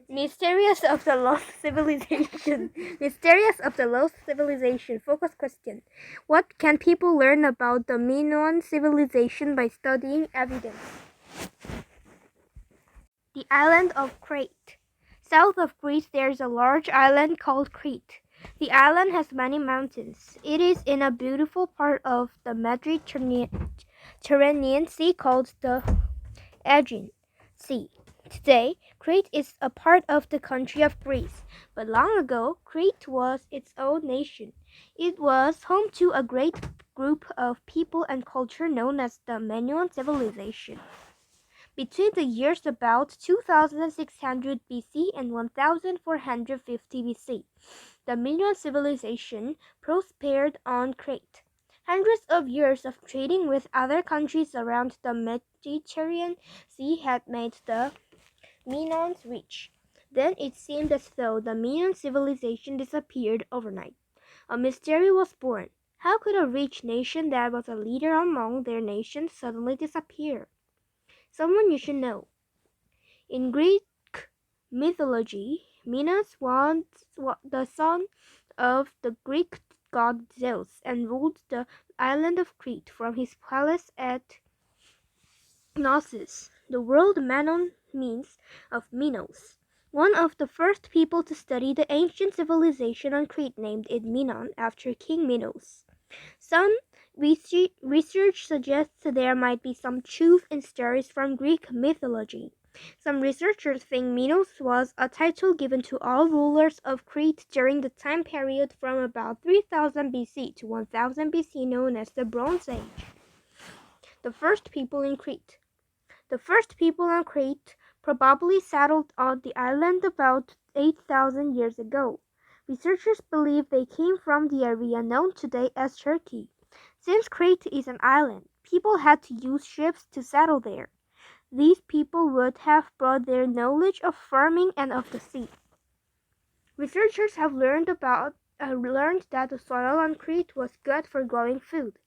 Mysterious of the Lost Civilization. Mysterious of the Lost Civilization. Focus question. What can people learn about the Minoan civilization by studying evidence? The island of Crete. South of Greece there is a large island called Crete. The island has many mountains. It is in a beautiful part of the Mediterranean Sea called the Aegean Sea. Today, Crete is a part of the country of Greece, but long ago, Crete was its own nation. It was home to a great group of people and culture known as the Minoan civilization. Between the years about 2600 BC and 1450 BC, the Minoan civilization prospered on Crete. Hundreds of years of trading with other countries around the Mediterranean Sea had made the Minoans rich. Then it seemed as though the Minoan civilization disappeared overnight. A mystery was born. How could a rich nation that was a leader among their nations suddenly disappear? Someone you should know. In Greek mythology, Minos was the son of the Greek god Zeus and ruled the island of Crete from his palace at Knossos. The word Manon means of Minos. One of the first people to study the ancient civilization on Crete named it Minon after King Minos. Some research suggests there might be some truth in stories from Greek mythology. Some researchers think Minos was a title given to all rulers of Crete during the time period from about 3000 BC to 1000 BC known as the Bronze Age. The first people in Crete. The first people on Crete probably settled on the island about 8,000 years ago. Researchers believe they came from the area known today as Turkey. Since Crete is an island, people had to use ships to settle there. These people would have brought their knowledge of farming and of the sea. Researchers have learned that the soil on Crete was good for growing food.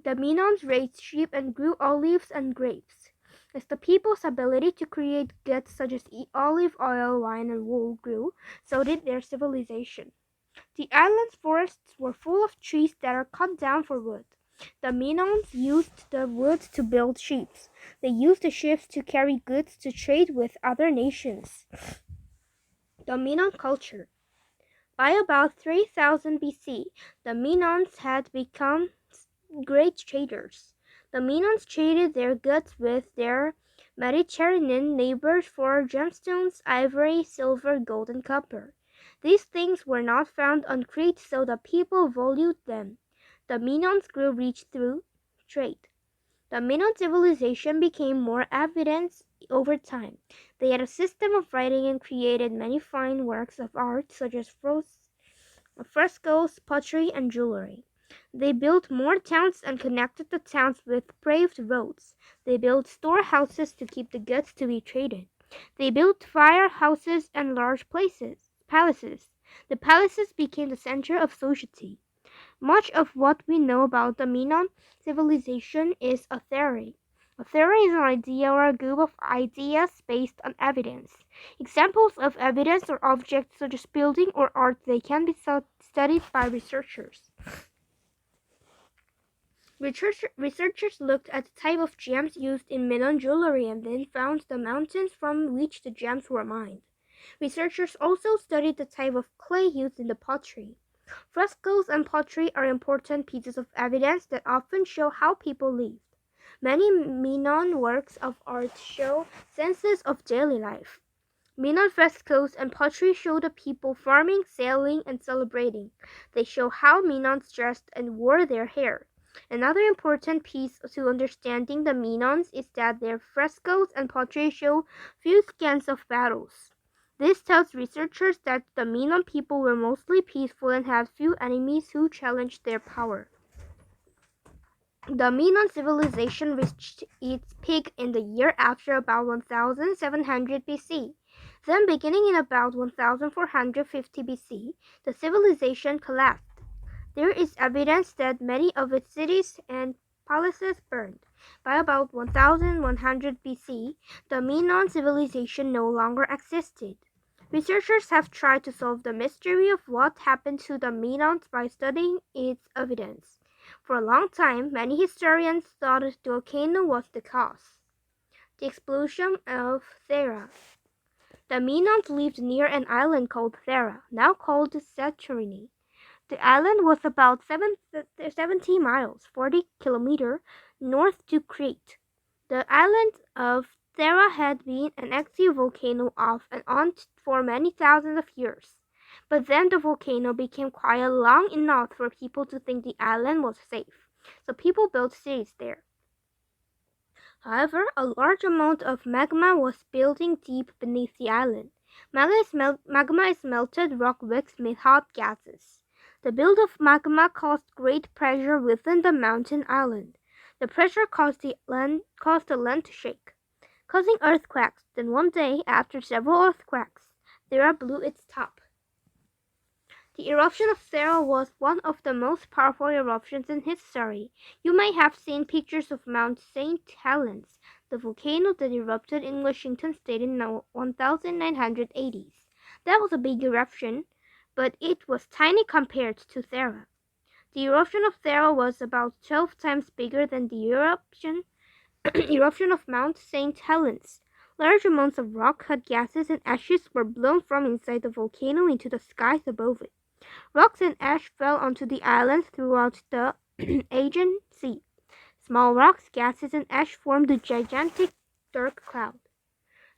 The Minoans raised sheep and grew olives and grapes. As the people's ability to create goods such as olive oil, wine, and wool grew, so did their civilization. The island's forests were full of trees that are cut down for wood. The Minoans used the wood to build ships. They used the ships to carry goods to trade with other nations. The Minoan culture. By about 3000 BC, the Minoans had become great traders. The Minoans traded their goods with their Mediterranean neighbors for gemstones, ivory, silver, gold, and copper. These things were not found on Crete, so the people valued them. The Minoans grew rich through trade. The Minoan civilization became more evident over time. They had a system of writing and created many fine works of art, such as frescoes, pottery, and jewelry. They built more towns and connected the towns with paved roads. They built storehouses to keep the goods to be traded. They built firehouses and large palaces. The palaces became the center of society. Much of what we know about the Minoan civilization is a theory. A theory is an idea or a group of ideas based on evidence. Examples of evidence are objects such as building or art. They can be studied by researchers. Researchers looked at the type of gems used in Minoan jewelry and then found the mountains from which the gems were mined. Researchers also studied the type of clay used in the pottery. Frescoes and pottery are important pieces of evidence that often show how people lived. Many Minoan works of art show senses of daily life. Minoan frescoes and pottery show the people farming, sailing, and celebrating. They show how Minoans dressed and wore their hair. Another important piece to understanding the Minoans is that their frescoes and pottery show few scans of battles. This tells researchers that the Minoan people were mostly peaceful and had few enemies who challenged their power. The Minoan civilization reached its peak in the year after about 1700 BC. Then, beginning in about 1450 BC, the civilization collapsed. There is evidence that many of its cities and palaces burned. By about 1100 BC, the Minoan civilization no longer existed. Researchers have tried to solve the mystery of what happened to the Minoans by studying its evidence. For a long time, many historians thought the volcano was the cause. The explosion of Thera. The Minoans lived near an island called Thera, now called Santorini. The island was about 70 miles, 40 kilometers north to Crete. The island of Thera had been an active volcano off and on for many thousands of years. But then the volcano became quiet long enough for people to think the island was safe, so people built cities there. However, a large amount of magma was building deep beneath the island. Magma is melted rock mixed with hot gases. The build of magma caused great pressure within the mountain island. The pressure caused the land to shake, causing earthquakes. Then one day, after several earthquakes, Thera blew its top. The eruption of Thera was one of the most powerful eruptions in history. You may have seen pictures of Mount St. Helens, the volcano that erupted in Washington state in the 1980s. That was a big eruption, but it was tiny compared to Thera. The eruption of Thera was about 12 times bigger than the eruption of Mount St. Helens. Large amounts of rock, hot gases, and ashes were blown from inside the volcano into the skies above it. Rocks and ash fell onto the island throughout the Aegean Sea. Small rocks, gases, and ash formed a gigantic dark cloud.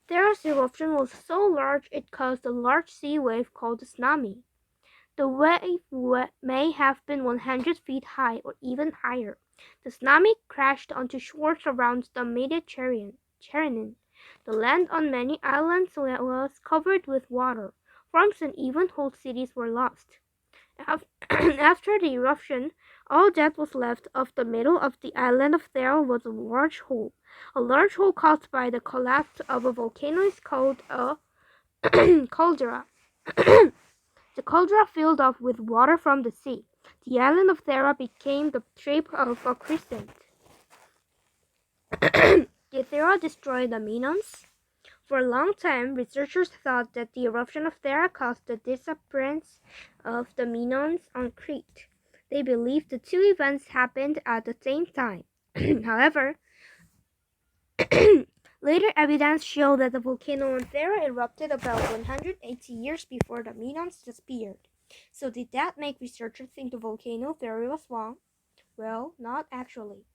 Thera's eruption was so large it caused a large sea wave called a tsunami. The wave may have been 100 feet high or even higher. The tsunami crashed onto shores around the Mediterranean. The land on many islands was covered with water. Farms and even whole cities were lost. After the eruption, all that was left of the middle of the island of Thera was a large hole. A large hole caused by the collapse of a volcano is called a caldera. The caldera filled up with water from the sea. The island of Thera became the shape of a crescent. Did Thera destroy the Minoans? For a long time, researchers thought that the eruption of Thera caused the disappearance of the Minoans on Crete. They believed the two events happened at the same time. However, later evidence showed that the volcano on Thera erupted about 180 years before the Minoans disappeared. So did that make researchers think the volcano theory was wrong? Well, not actually.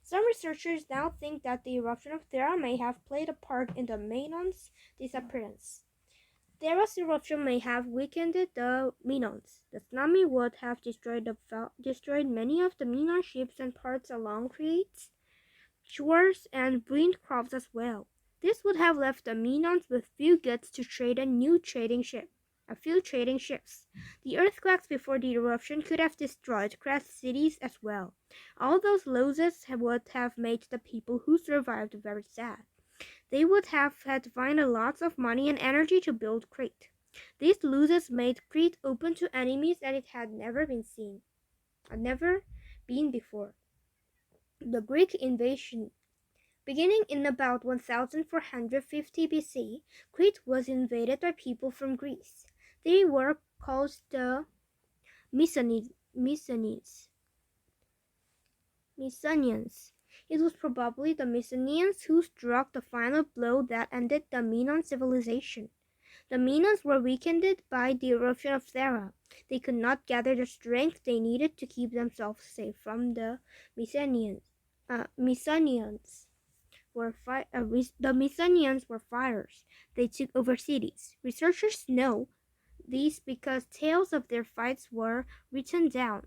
Some researchers now think that the eruption of Thera may have played a part in the Minoans' disappearance. Thera's eruption may have weakened the Minoans. The tsunami would have destroyed many of the Minoan ships and parts along Crete's shores and ruined crops as well. This would have left the Minoans with few goods to trade and a few trading ships. The earthquakes before the eruption could have destroyed Crete cities as well. All those losses would have made the people who survived very sad. They would have had to find lots of money and energy to build Crete. These losses made Crete open to enemies that it had never been before. The Greek invasion. Beginning in about 1450 BC, Crete was invaded by people from Greece. They were called the Mycenaeans. It was probably the Mycenaeans who struck the final blow that ended the Minoan civilization. The Minoans were weakened by the eruption of Thera. They could not gather the strength they needed to keep themselves safe from the Mycenaeans. The Mycenaeans were fighters. They took over cities. Researchers know this because tales of their fights were written down.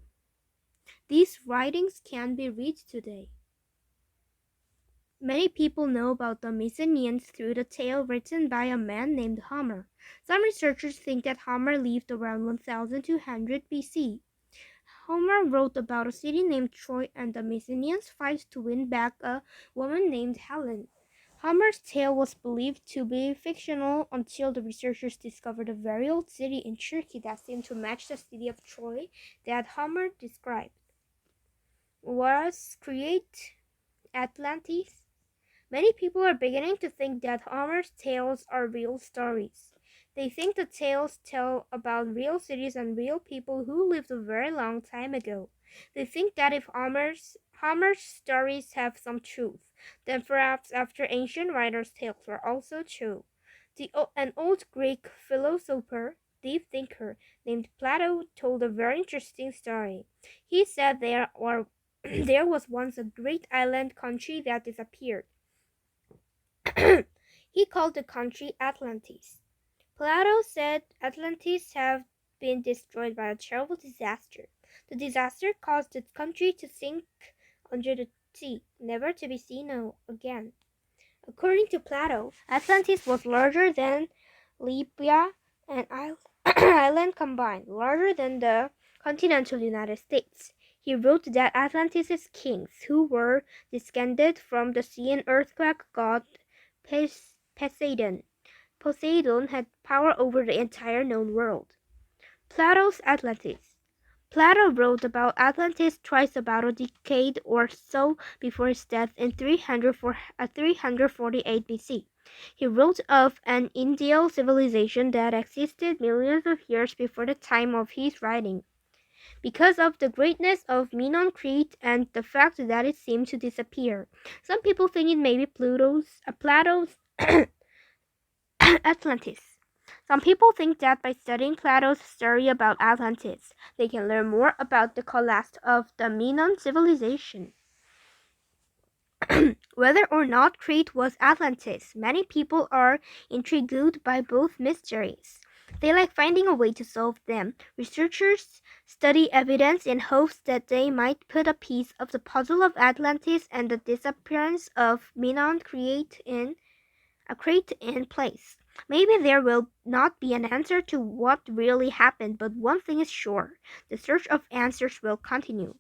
These writings can be read today. Many people know about the Mycenaeans through the tale written by a man named Homer. Some researchers think that Homer lived around 1200 BC. Homer wrote about a city named Troy and the Mycenaeans' fight to win back a woman named Helen. Homer's tale was believed to be fictional until the researchers discovered a very old city in Turkey that seemed to match the city of Troy that Homer described. Was created Atlantis? Many people are beginning to think that Homer's tales are real stories. They think the tales tell about real cities and real people who lived a very long time ago. They think that if Homer's stories have some truth, then perhaps after ancient writers' tales were also true. An old Greek philosopher, deep thinker named Plato told a very interesting story. He said there was once a great island country that disappeared. He called the country Atlantis. Plato said Atlantis had been destroyed by a terrible disaster. The disaster caused the country to sink under the sea, never to be seen again. According to Plato, Atlantis was larger than Libya and Ireland combined, larger than the continental United States. He wrote that Atlantis' kings, who were descended from the sea and earthquake god Poseidon. Poseidon had power over the entire known world. Plato's Atlantis. Plato wrote about Atlantis twice about a decade or so before his death in 348 BC. He wrote of an Indian civilization that existed millions of years before the time of his writing. Because of the greatness of Menon Crete and the fact that it seemed to disappear, some people think it may be Plato's Atlantis. Some people think that by studying Plato's story about Atlantis, they can learn more about the collapse of the Minoan civilization. Whether or not Crete was Atlantis, many people are intrigued by both mysteries. They like finding a way to solve them. Researchers study evidence in hopes that they might put a piece of the puzzle of Atlantis and the disappearance of Minoan Crete in place. Maybe there will not be an answer to what really happened, but one thing is sure: the search of answers will continue.